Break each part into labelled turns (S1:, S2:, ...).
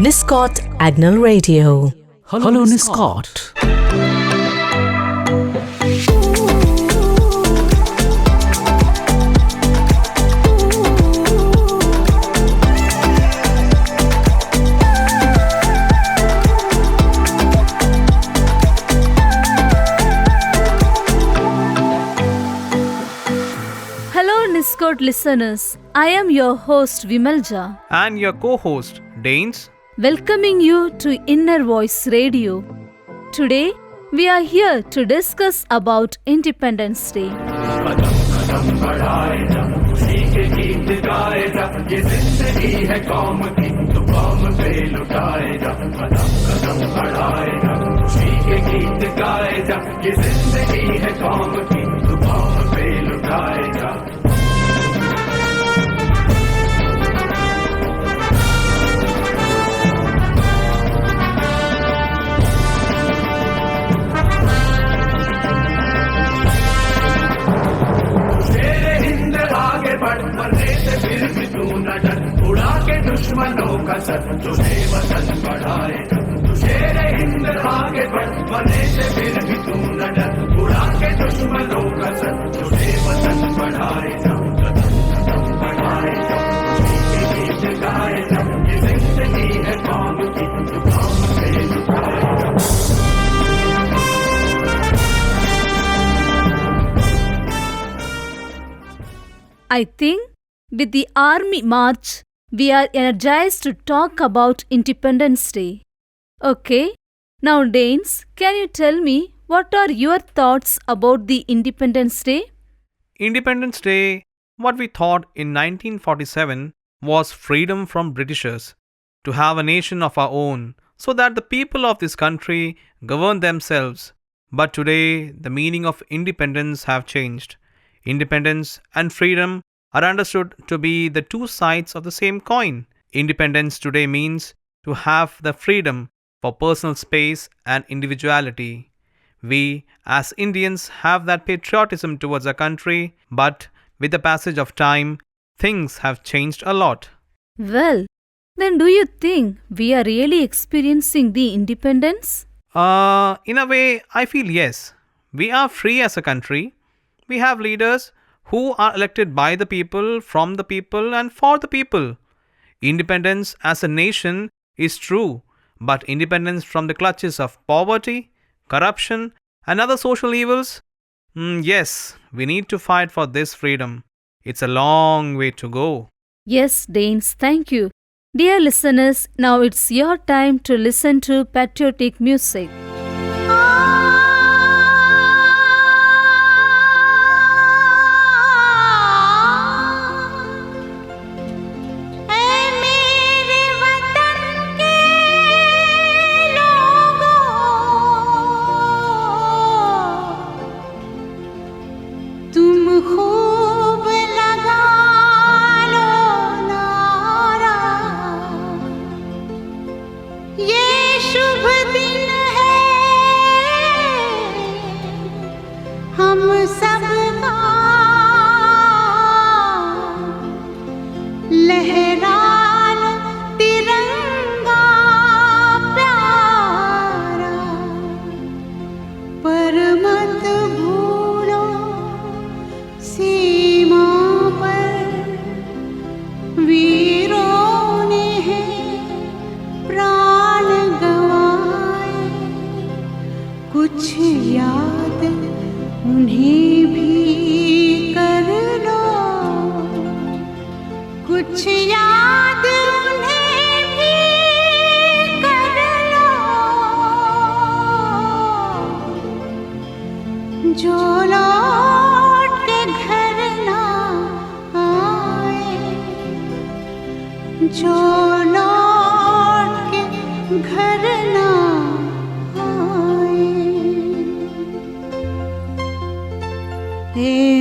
S1: Niscot Agnel Radio.
S2: Hello, Niscot.
S3: Niscot listeners, I am your host Vimalja
S4: and your co-host Danes,
S3: welcoming you to Inner Voice Radio. Today, we are here to discuss about Independence Day.
S5: उड़ा के दुश्मनों का sir तुझे वतन बढ़ाए, तुझे हिंद आगे बढ़ बने से फिर भी तू न डर, उड़ा के दुश्मनों का सर तुझे वतन बढ़ाए, बढ़ाए गीत गाए, ये जिंदगी है कौम की, तू कौम पे लुटाए।
S3: I think with the Army March, we are energized to talk about Independence Day. Okay, now Danes, can you tell me what are your thoughts about the Independence Day?
S4: Independence Day, what we thought in 1947 was freedom from Britishers, to have a nation of our own, so that the people of this country govern themselves. But today, the meaning of independence have changed. Independence and freedom are understood to be the two sides of the same coin. Independence today means to have the freedom for personal space and individuality. We, as Indians, have that patriotism towards our country, but with the passage of time, things have changed a lot.
S3: Well, then do you think we are really experiencing the independence?
S4: In a way, I feel yes. We are free as a country. We have leaders who are elected by the people, from the people, and for the people. Independence as a nation is true, but independence from the clutches of poverty, corruption, and other social evils? Yes, we need to fight for this freedom. It's a long way to go.
S3: Yes, Danes, thank you. Dear listeners, now it's your time to listen to patriotic music.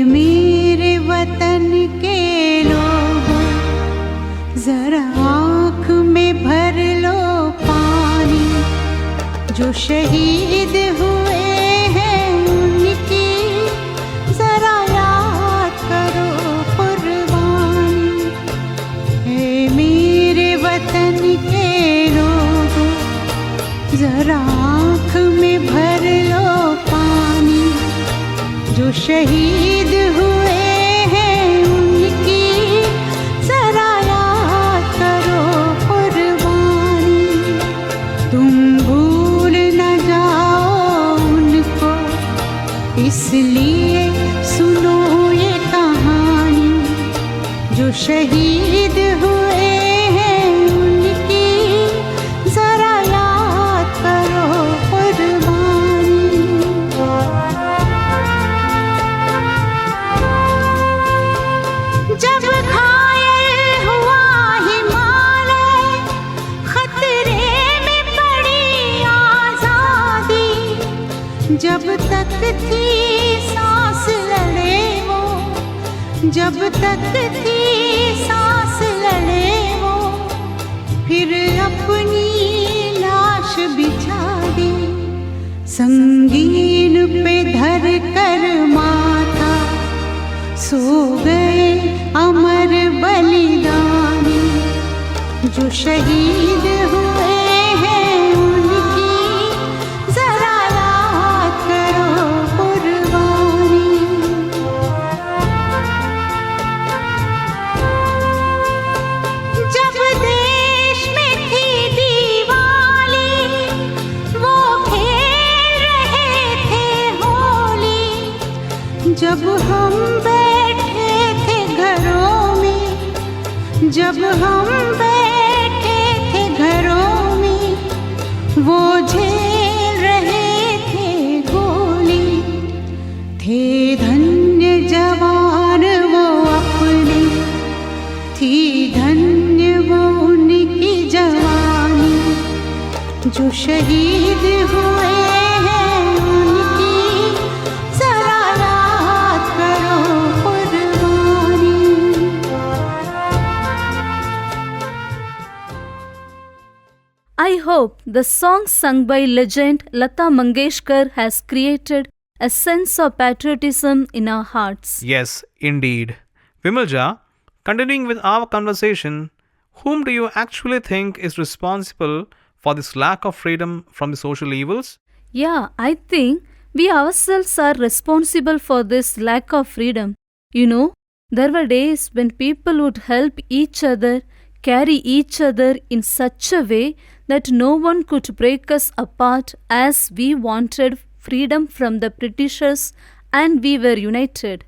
S6: मेरे वतन के लोगों, जरा आँख में भर लो पानी, जो शहीद हुए हैं उनकी जरा याद करो कुर्बानी। हे मेरे वतन के लोग, शहीद हुए हैं उनकी जरा याद करो कुर्बानी। तुम भूल न जाओ उनको, इसलिए सुनो ये कहानी। जो शहीद हुए हैं उनकी जरा याद करो कुर्बानी। जब घायल हुआ हिमालय, खतरे में पड़ी आजादी, जब तक थी सांस लड़े वो, जब तक थी सांस लड़े वो, फिर अपनी लाश बिछा दी। संगीन पे धर कर माथा सो गए अमर बलिदानी। जो शहीद हुए हैं उनकी जरा याद करो कुर्बानी। जब देश में थी दिवाली, वो खेल रहे थे होली। जब हम बैठे थे घरों में, जब हम बैठे थे घरों में, वो झेल रहे थे गोली। थे धन्य जवान वो अपने, थी धन्य वो उनकी जवानी। जो शहीद हुए हैं उनकी जरा याद करो कुर्बानी।
S3: I hope the song sung by legend Lata Mangeshkar has created a sense of patriotism in our hearts.
S4: Yes, indeed. Vimalja, continuing with our conversation, whom do you actually think is responsible for this lack of freedom from the social evils?
S3: Yeah, I think we ourselves are responsible for this lack of freedom. You know, there were days when people would help each other, carry each other in such a way that no one could break us apart as we wanted freedom from the Britishers and we were united.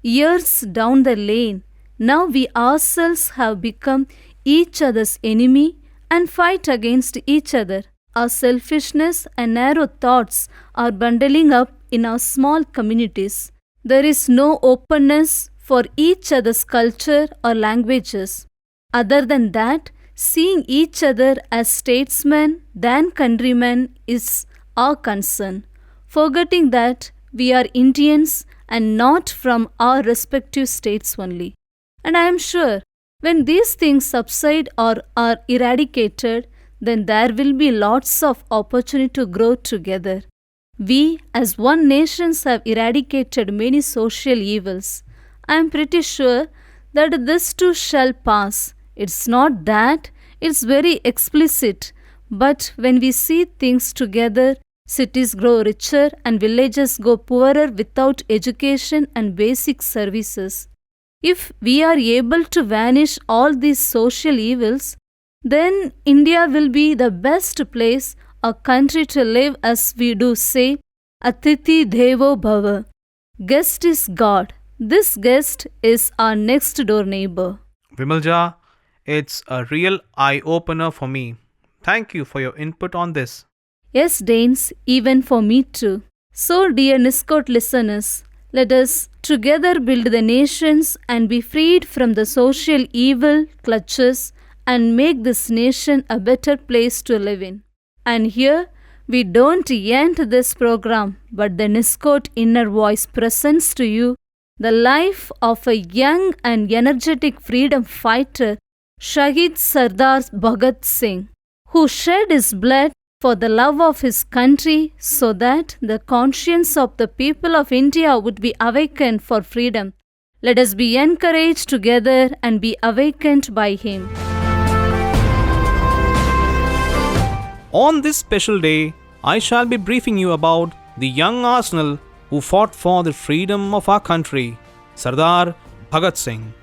S3: Years down the lane, now we ourselves have become each other's enemy and fight against each other. Our selfishness and narrow thoughts are bundling up in our small communities. There is no openness for each other's culture or languages. Other than that, seeing each other as statesmen than countrymen is our concern, forgetting that we are Indians and not from our respective states only. And I am sure when these things subside or are eradicated, then there will be lots of opportunity to grow together. We as one nation have eradicated many social evils. I am pretty sure that this too shall pass. It's not that, it's very explicit. But when we see things together, cities grow richer and villages go poorer without education and basic services. If we are able to vanish all these social evils, then India will be the best place, a country to live, as we do say, Atithi Devo Bhava. Guest is God. This guest is our next door neighbor.
S4: Vimalja, it's a real eye-opener for me. Thank you for your input on this.
S3: Yes, Danes, even for me too. So, dear Niscot listeners, let us together build the nations and be freed from the social evil clutches and make this nation a better place to live in. And here, we don't end this program, but the Niscot Inner Voice presents to you the life of a young and energetic freedom fighter, Shahid Sardar Bhagat Singh, who shed his blood for the love of his country so that the conscience of the people of India would be awakened for freedom. Let us be encouraged together and be awakened by him.
S4: On this special day, I shall be briefing you about the young Arsenal who fought for the freedom of our country, Sardar Bhagat Singh.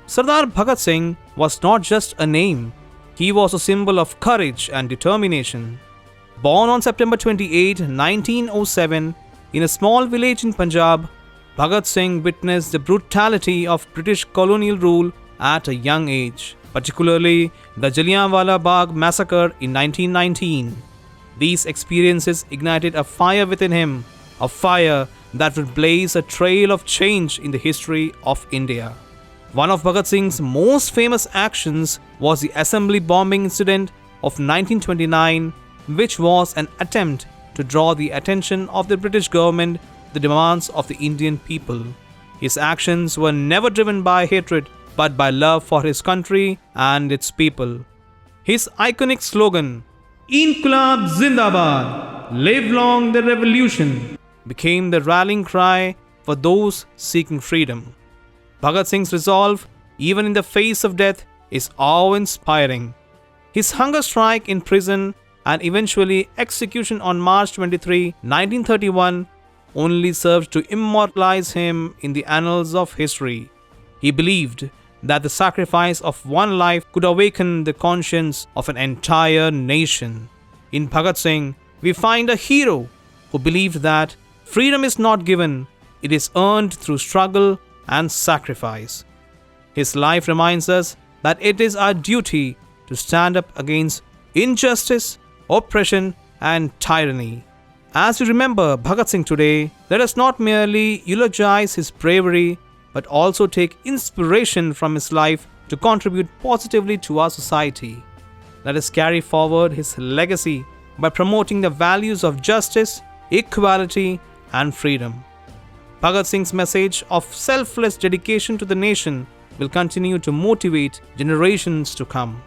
S4: Sardar Bhagat Singh was not just a name, he was a symbol of courage and determination. Born on September 28, 1907, in a small village in Punjab, Bhagat Singh witnessed the brutality of British colonial rule at a young age, particularly the Jallianwala Bagh massacre in 1919. These experiences ignited a fire within him, a fire that would blaze a trail of change in the history of India. One of Bhagat Singh's most famous actions was the assembly bombing incident of 1929, which was an attempt to draw the attention of the British government to the demands of the Indian people. His actions were never driven by hatred but by love for his country and its people. His iconic slogan, "Inqilab Zindabad, live long the revolution," became the rallying cry for those seeking freedom. Bhagat Singh's resolve, even in the face of death, is awe-inspiring. His hunger strike in prison and eventually execution on March 23, 1931, only served to immortalize him in the annals of history. He believed that the sacrifice of one life could awaken the conscience of an entire nation. In Bhagat Singh, we find a hero who believed that freedom is not given, it is earned through struggle and sacrifice. His life reminds us that it is our duty to stand up against injustice, oppression, and tyranny. As we remember Bhagat Singh today, let us not merely eulogize his bravery, but also take inspiration from his life to contribute positively to our society. Let us carry forward his legacy by promoting the values of justice, equality, and freedom. Bhagat Singh's message of selfless dedication to the nation will continue to motivate generations to come.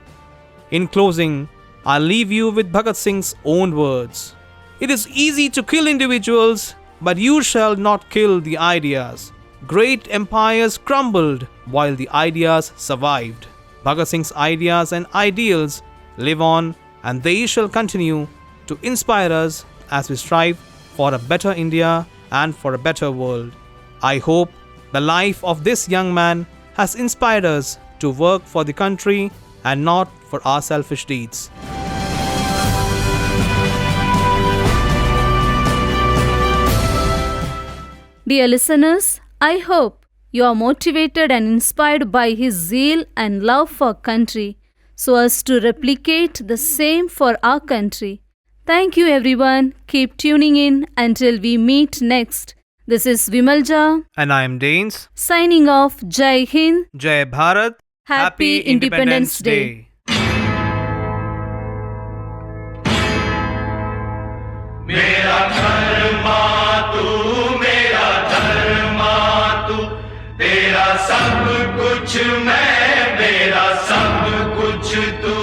S4: In closing, I'll leave you with Bhagat Singh's own words. "It is easy to kill individuals, but you shall not kill the ideas. Great empires crumbled while the ideas survived. Bhagat Singh's ideas and ideals live on, and they shall continue to inspire us as we strive for a better India and for a better world. I hope the life of this young man has inspired us to work for the country and not for our selfish deeds."
S3: Dear listeners, I hope you are motivated and inspired by his zeal and love for country so as to replicate the same for our country. Thank you everyone. Keep tuning in until we meet next. This is Vimalja
S4: And I am Danes.
S3: signing off. Jai Hind.
S4: Jai Bharat.
S3: Happy Independence Day.
S5: मेरा धर्मा तू, मेरा धर्मा तू, तेरा सब कुछ मैं, मेरा सब कुछ तू।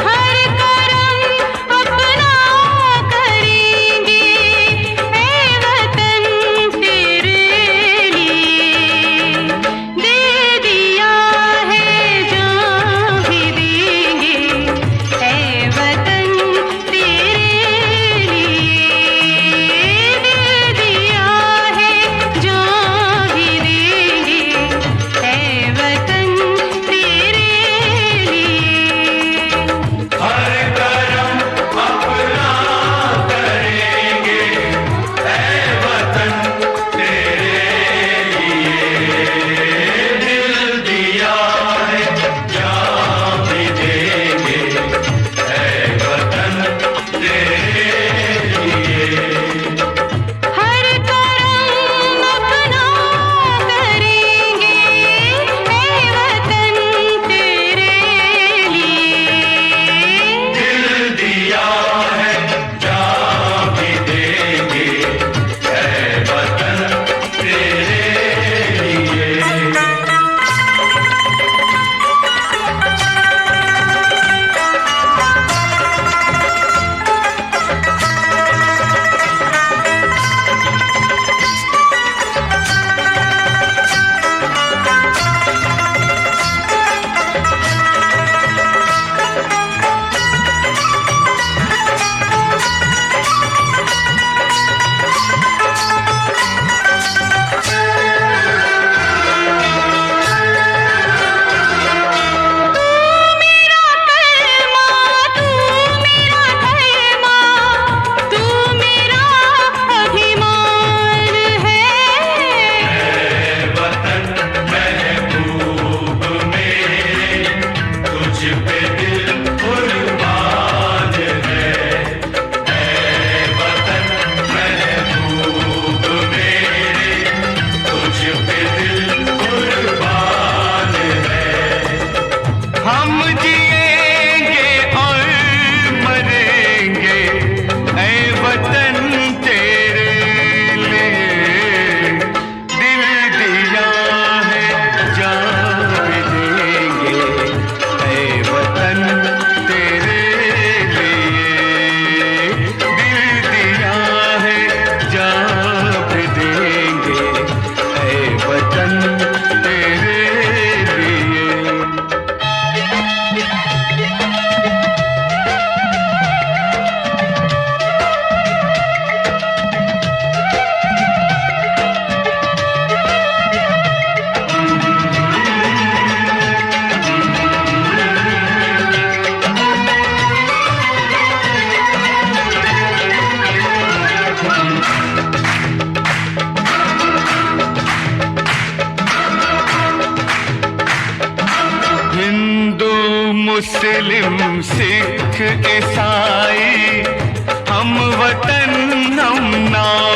S6: हर करम अपना करेंगे
S7: मुस्लिम सिख ईसाई हम वतन हम नाम